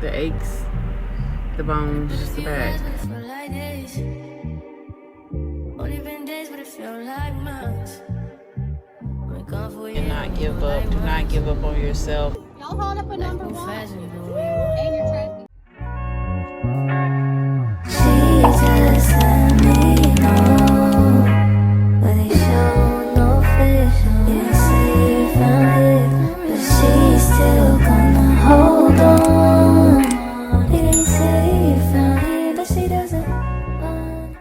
the aches, the bones, just the back. And not give up. Do not give up on yourself. Y'all hold up a number one. And your traffic. Jesus, let me know, but they show no fish. Didn't say you found it, but she's still gonna hold on. They didn't say you found it, but she doesn't want.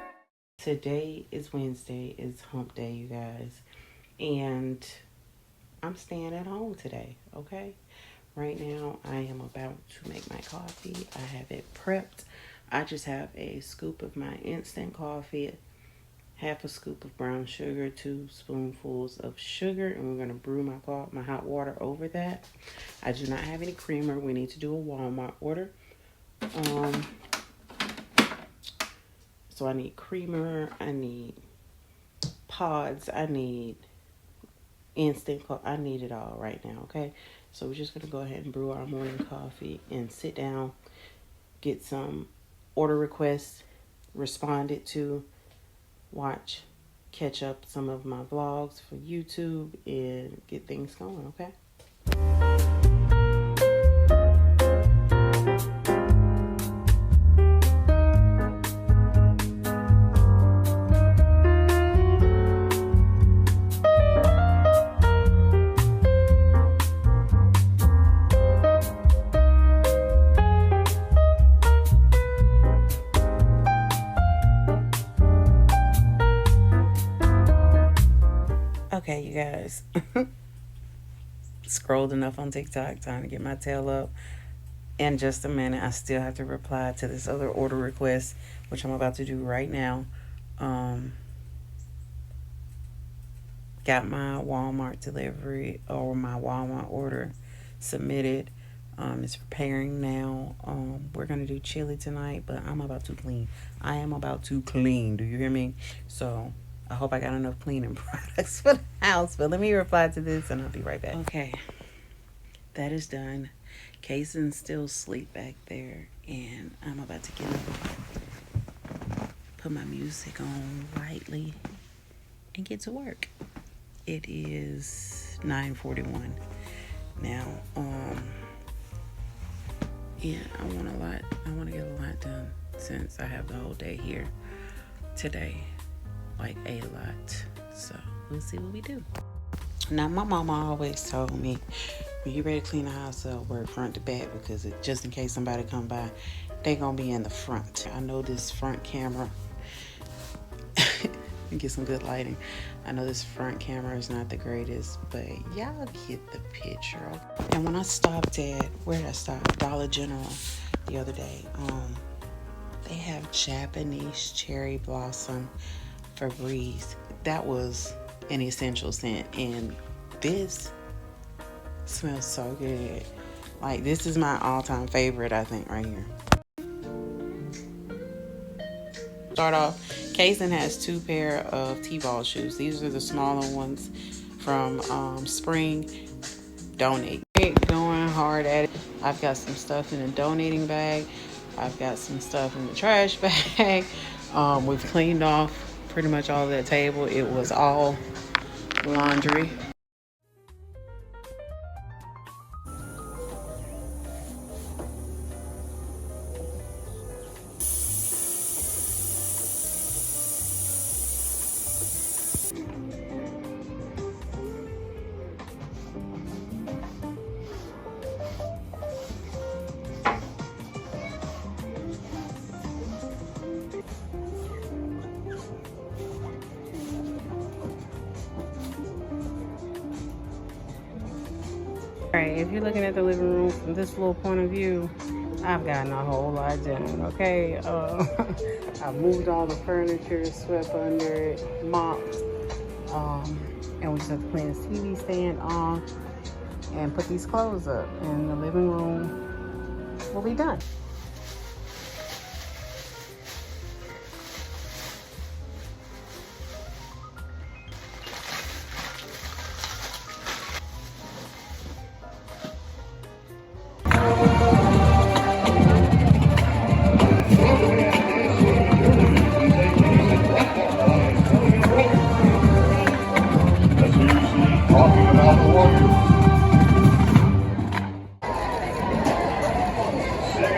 Today is Wednesday. It's hump day, you guys. And I'm staying at home today, okay? Right now, I am about to make my coffee. I have it prepped. I just have a scoop of my instant coffee, half a scoop of brown sugar, 2 spoonfuls of sugar, and we're going to brew my hot water over that. I do not have any creamer. We need to do a Walmart order. So I need creamer, I need pods, I need instant coffee. I need it all right now, okay? So we're just going to go ahead and brew our morning coffee and sit down, get some order requests responded to, watch, catch up some of my vlogs for YouTube, and get things going, okay? Okay, you guys. Scrolled enough on TikTok, time to get my tail up. In just a minute, I still have to reply to this other order request, which I'm about to do right now. Got my Walmart delivery or my Walmart order submitted. It's preparing now. We're gonna do chili tonight, but I'm about to clean. I am about to clean. Do you hear me? So I hope I got enough cleaning products for the house. But let me reply to this and I'll be right back. Okay, that is done. Kaysen's still asleep back there, and I'm about to get up, put my music on lightly, and get to work. It is 9:41 now. Yeah, I want to get a lot done since I have the whole day here today. Like a lot. So we'll see what we do. Now my mama always told me, when you ready to clean the house up, work front to back, because just in case somebody come by, they gonna be in the front. I know this front camera and get some good lighting. I know this front camera is not the greatest, but y'all get the picture. And when I stopped at, where did I stop? Dollar General the other day. They have Japanese cherry blossom Febreze. That was an essential scent, and this smells so good. Like, this is my all-time favorite, I think, right here. Start off, Kaysen has 2 pair of T-ball shoes. These are the smaller ones from Spring. Donate. Going hard at it. I've got some stuff in a donating bag. I've got some stuff in the trash bag. We've cleaned off pretty much all of that table. It was all laundry. Alright, if you're looking at the living room from this little point of view, I've gotten a whole lot done, okay? I moved all the furniture, swept under it, mopped, and we just have to clean this TV stand off and put these clothes up, and the living room will be done.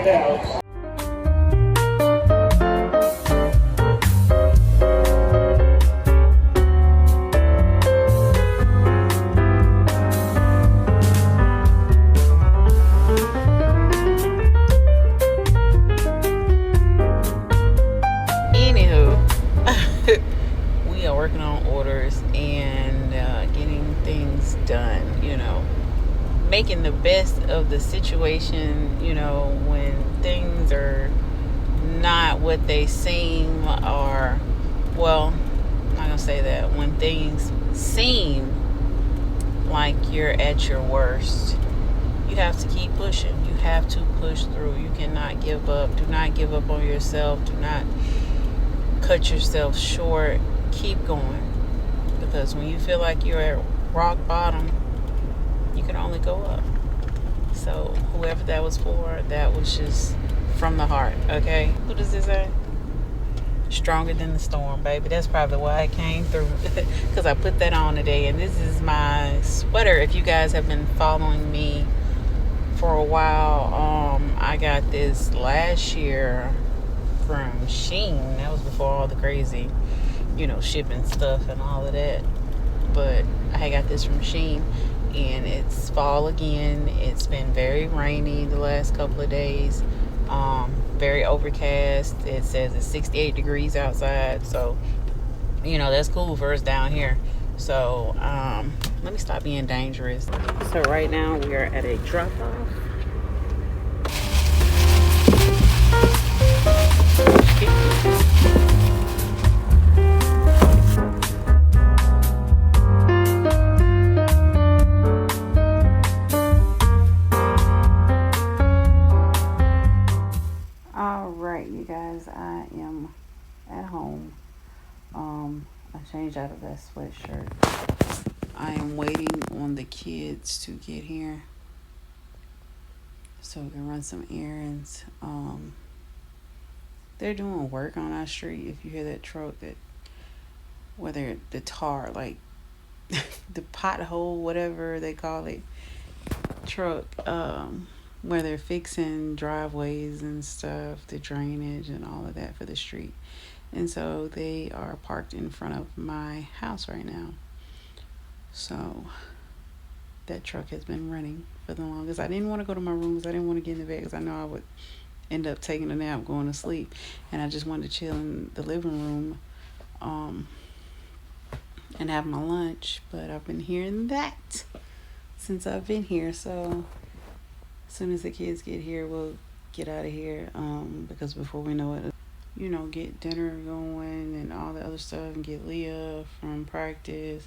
Anywho, we are working on orders and getting things done, making the best of the situation, when things are not what they seem, or, well, I'm not gonna say that. When things seem like you're at your worst, you have to keep pushing. You have to push through. You cannot give up. Do not give up on yourself. Do not cut yourself short. Keep going, because when you feel like you're at rock bottom, you can only go up. So whoever that was for, that was just from the heart. Okay, what does this say? Stronger than the storm, baby. That's probably why I came through, because I put that on today. And this is my sweater. If you guys have been following me for a while, I got this last year from Shein. That was before all the crazy, shipping stuff and all of that. But I got this from Shein, and it's fall again. It's been very rainy the last couple of days. Very overcast. It says it's 68 degrees outside, so that's cool for us down here. So let me stop being dangerous. So right now we are at a drop off. Alright, you guys, I am at home. I changed out of that sweatshirt. I am waiting on the kids to get here so we can run some errands. They're doing work on our street. If you hear that truck, that whether the tar, like the pothole, whatever they call it, truck, where they're fixing driveways and stuff, the drainage and all of that for the street. And so they are parked in front of my house right now. So that truck has been running for the longest. I didn't want to go to my room because I didn't want to get in the bed, because I know I would end up taking a nap, going to sleep. And I just wanted to chill in the living room and have my lunch. But I've been hearing that since I've been here. So as soon as the kids get here, we'll get out of here, because before we know it, get dinner going and all the other stuff, and get Leah from practice,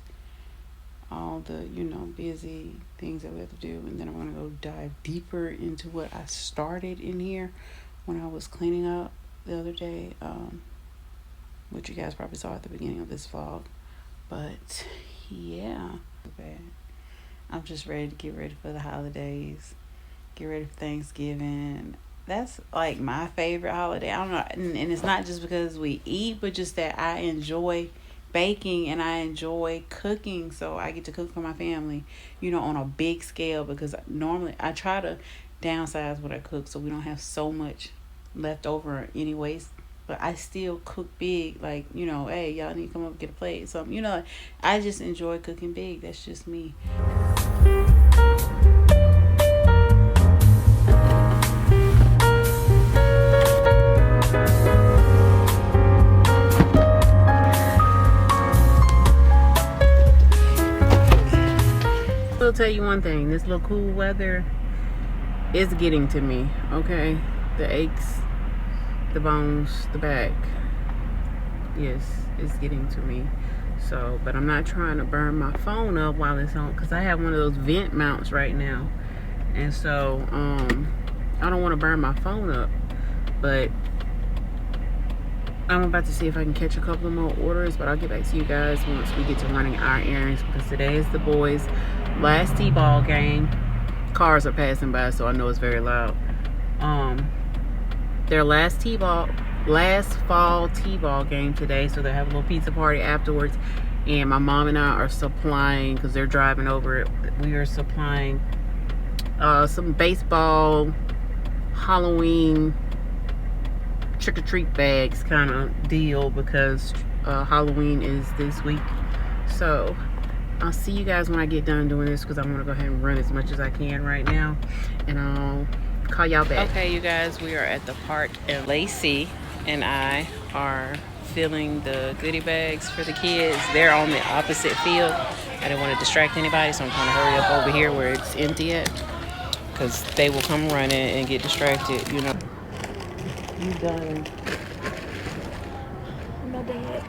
all the, busy things that we have to do. And then I'm going to go dive deeper into what I started in here when I was cleaning up the other day, which you guys probably saw at the beginning of this vlog. But yeah, I'm just ready to get ready for the holidays, get ready for Thanksgiving. That's like my favorite holiday. I don't know, and it's not just because we eat, but just that I enjoy baking and I enjoy cooking. So I get to cook for my family, on a big scale, because normally I try to downsize what I cook so we don't have so much left over anyways. But I still cook big, like, hey, y'all need to come up and get a plate. So, I just enjoy cooking big. That's just me. I'll tell you one thing, this little cool weather is getting to me, okay? The aches, the bones, the back, yes, it's getting to me. So, but I'm not trying to burn my phone up while it's on, because I have one of those vent mounts right now. And so, I don't want to burn my phone up, but I'm about to see if I can catch a couple of more orders, but I'll get back to you guys once we get to running our errands, because today is the boys' last t-ball game. Cars are passing by, so I know it's very loud. Their last fall t-ball game today, so they have a little pizza party afterwards. And my mom and I are supplying, because they're driving over it, we are supplying some baseball Halloween trick-or-treat bags kind of deal because Halloween is this week. So I'll see you guys when I get done doing this because I want to go ahead and run as much as I can right now, and I'll call y'all back. Okay, you guys, we are at the park, and Lacey and I are filling the goodie bags for the kids. They're on the opposite field. I didn't want to distract anybody, so I'm trying to hurry up over here where it's empty at, because they will come running and get distracted, you know. You done? My dad.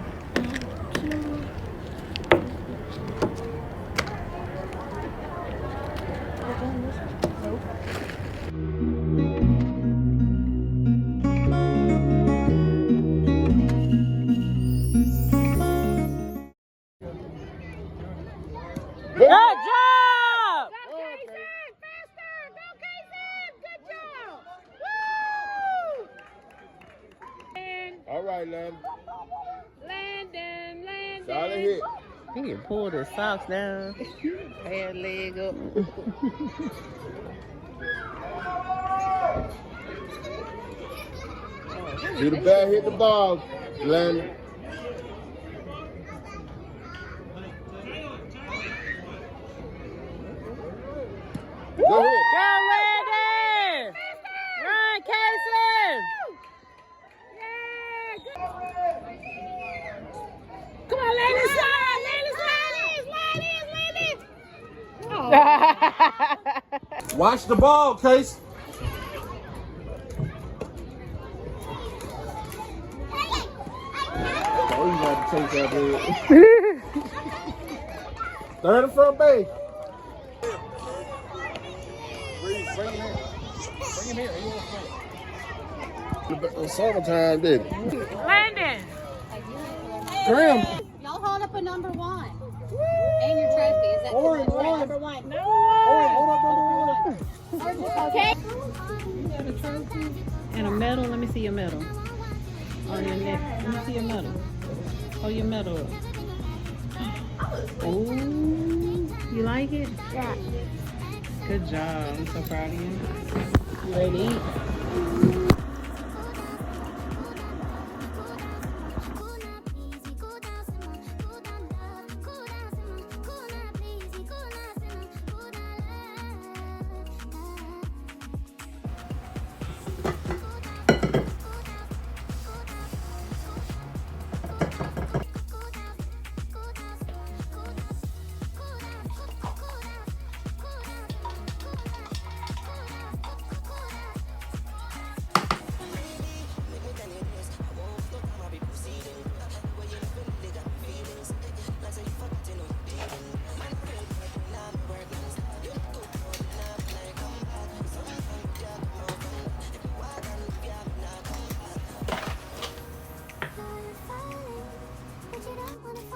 Good job! All right, Landon. Landon. Solid hit. He can pull the socks down, add leg up. See the bat hit the ball, Landon. Go ahead. Go, Landon! Run, Casey! Come on, Landon, slide! Landon! Watch the ball, Case. Oh, you got to chase that dude. Third and front base. Bring him here. He wants to play. Summertime, didn't it? Landon! Graham. Y'all hold up a number one. And your trophy. Is that Orange. number one? No. Hold up, number one. Okay. You got a trophy and a medal. Let me see your medal on your neck. Let me see your medal. Hold your medal up. Oh, you like it? Yeah. Good job. I'm so proud of you. You ready to eat?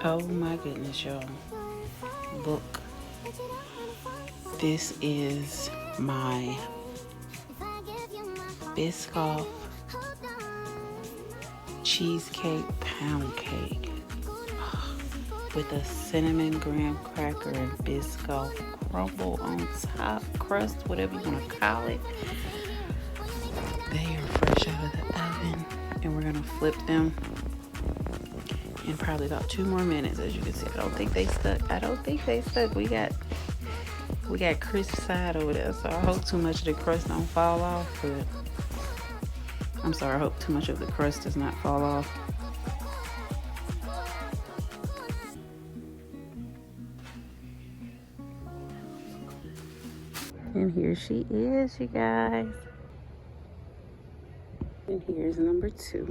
Oh my goodness, y'all. Look. This is my Biscoff Cheesecake Poundcake with a cinnamon graham cracker and Biscoff crumble on top, crust, whatever you want to call it. They are fresh out of the oven, and we're gonna flip them in probably about 2 more minutes. As you can see, I don't think they stuck. We got crisp side over there, so I hope too much of the crust don't fall off. But I'm sorry, I hope too much of the crust does not fall off. And here she is, you guys. And here's number 2.